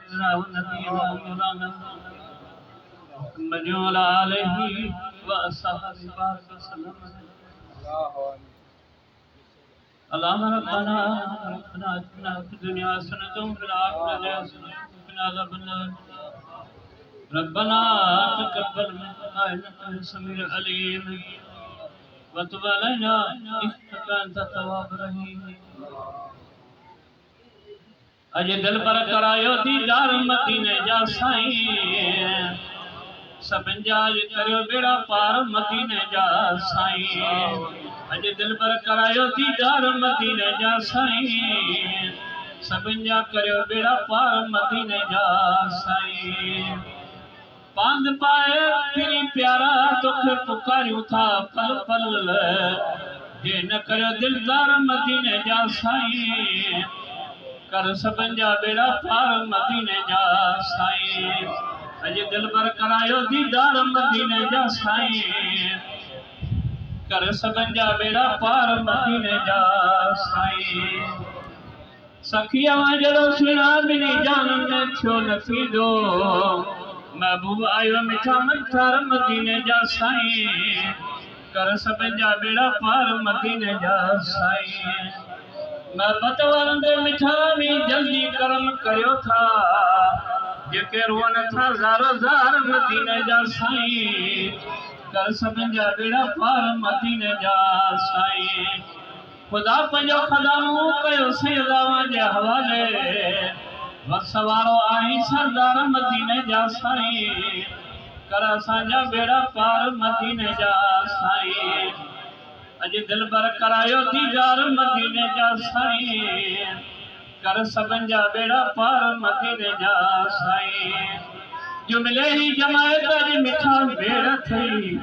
سيدنا ونبينا مولانا محمد وعلى آله وأصحابه بارك وسلم اللهم ربنا آتنا في الدنيا حسنة وفي الآخرة حسنة وقنا عذاب النار ربنا تقبل منا إنك أنت السميع العليم وتب علينا إنك أنت التواب الرحيم अज दिल पर करायो दीदार मदीने जा साईं सबन जाज करियो बेड़ा पार मदीने जा साईं अज दिल पर करायो दीदार मदीने जा साईं सबन जा करियो बेड़ा पार मदीने जा साईं पांद पाए फिरी प्यारा दुख पुकारियो था पल पल जे न करियो दिलदार मदीने जा साईं कर सबन जा बेड़ा पार मदीने जा साईं अज दिल पर करायो दीदार मदीने जा साईं कर सबन जा बेड़ा पार मदीने जा साईं सखिया जड़ो सुना बिनी जान में छो नथी दो महबूब आयो मिठा मथार मदीने जा साईं कर सबन जा बेड़ा पार मदीने जा साईं मैं बतवंदे मिठानी जल्दी करम करियो था जेके रोन था ज़ारो ज़ार मदीने जा साईं कर सबन जा बेड़ा पार मदीने जा साईं खुदा पंजो खदामो कयो सैयदावां जे हवाले वसवारो आई सरदार मदीने जा साईं कर असांजा बेड़ा पार मदीने जा साईं अज दिल पर करायो दीदार मदीने जा साईं कर सबन जा बेड़ा पार मदीने जा साईं जुमले ही जमायत अज मिठा बेड़ थई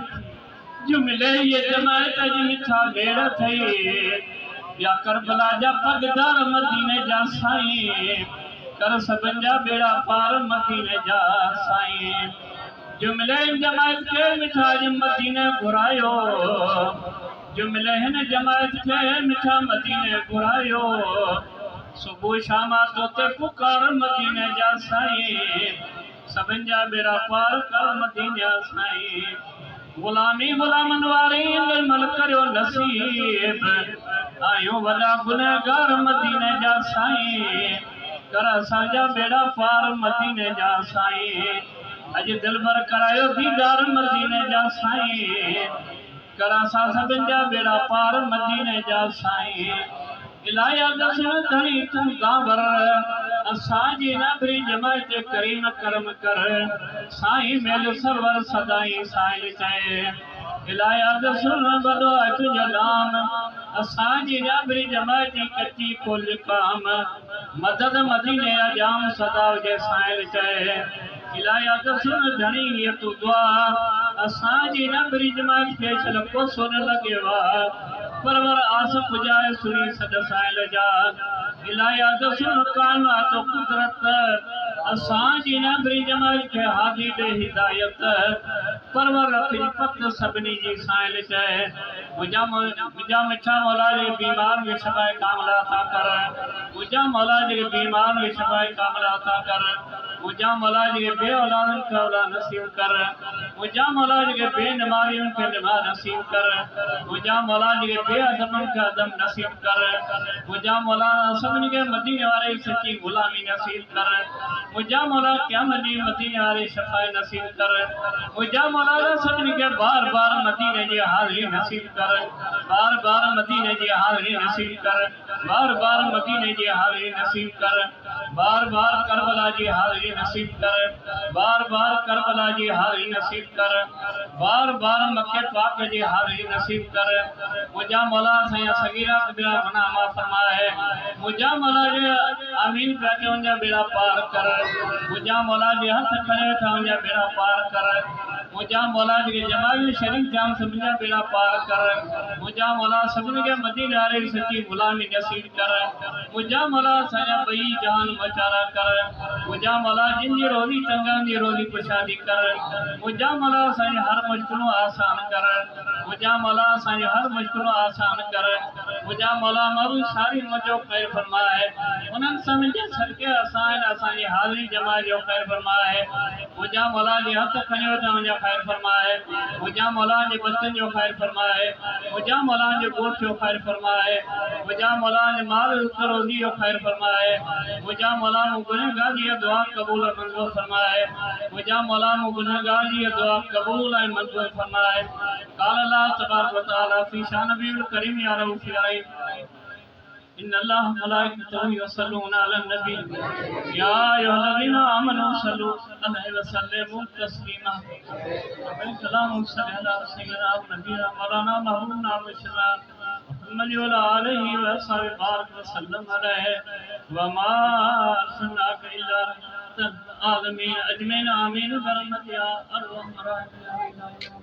जुमले ये जमायत अज मिठा बेड़ थई या करबला जा पगदार मदीने जा साईं कर सबन जा बेड़ा पार मदीने जा साईं जुमले जमायत के मिठा मदीने घुरायो जुमले हिन जमायत के मिठा मदीने घुरायो सुबह शाम तोते पुकार मदीने जा साईं सबन जा बेड़ा पार कर मदीने साईं गुलामी गुलामन वारी निर्मल करियो नसीब आयो वॾा गुनहगार मदीने जा साईं कर असांजा बेड़ा पार मदीने जा साईं अज दिल भर करायो दीदार मदीने जा साईं करा सा सबन जा बेड़ा पार मदीने जा साईं इलाया दसन धनी तुम गांवर असांजी नबरी जमायत करीम करम कर साईं मेल सरवर सदाई साईं चए इलाया दसन बदो तुझा नाम असांजी नबरी जमायत कच्ची कुल काम मदद मदीने अजाम सदा जे साईं चए इलाया दसन धनी ये तू दुआ असांजी नबरी जमायत के छलको सुन लगे वा परवर आस पुजाए सुनी सद साइल जा इलाया दसन काना तो कुदरत असांजी नबरी जमायत के हादी दे हिदायत परवर रखी पत सबनी जी साइल चए मुझा मिठा मौला जी बीमार में शफाए कामला था कर मुझा मौला जी बीमार में शफाए कामला था कर मुझा मौला जी के बे औलादन का औलाद नसीब कर मुझा मौला जी के बे नमारियों के नमाज नसीब कर मुझा मौला जी के बे अदमन का अदम नसीब कर मुझा मौला सबनी के मदीने वाले सच्ची गुलामी नसीब कर मुझा मौला क़यामत दी मदीने वाले शफाए नसीब कर मुझा मौला सबनी के बार बार मदीने जी हाज़िरी नसीब कर बार बार मदीने जी हाज़िरी नसीब कर बार बार मदीने जी हाज़िरी नसीब कर बार बार करबला जी हाज़िरी नसीब कर बार बार करबला जी हाज़िरी नसीब कर बार बार मक्के पाक जी हाज़िरी नसीब कर मुझा मौला सया सगीरा कबीरा गुनाह माफ फरमाए मुझा मौला जी आमीन कहके उनजा बेड़ा पार कर मुझा मौला जी हथ खड़े था उनजा बेड़ा पार कर मुझा मौला के जमाल शरीफ जाम समझा बेड़ा पार कर मुझा मौला सबन के मदीने वाले सच्ची गुलामी नसीब कर मुझा मौला साया बई जान मचारा कर मुझा मौला जिंदी रोजी तंगा दी रोजी कुशादी कर मुझा मौला साया हर मुश्किलों आसान कर मुझा मौला साया हर मुश्किलों आसान कर मुझा मौला मारू सारी मजो खैर फरमाए उन्हन समझे सदके आसान आसानी हाजिरी जमा जो खैर फरमाए मुझा मौला जी हथ खणियो त मुझा खैर फरमाए मुझा मौला जे बच्चन जो खैर फरमाए मुझा मौला जे गोठ जो खैर फरमाए मुझा मौला जे माल रोजी जो खैर फरमाए मुझा मौला गुनहगार जी दुआ कबूल और मंजूर फरमाए मुझा मौला गुनहगार जी दुआ कबूल और मंजूर फरमाए काल अल्लाह तबारक व तआला फी शान नबील करीम या रऊफ या रहीम इन अल्लाह मलाइकतहु यसल्लूना अलन नबी या अय्युहल्लज़ीना आमनू सल्लू अलैहि व सल्लिमू तस्लीमा सलाम अला सय्यिदना नबीना मौलाना महबूबना मुशर्रा मुहम्मद व आलिहि व सहाबी बारक व सल्लम अलैहि व मा अरसलनाका इल्ला रहमतल आलमीन अजमईन आमीन बरहमतिका या अरहमर राहिमीन।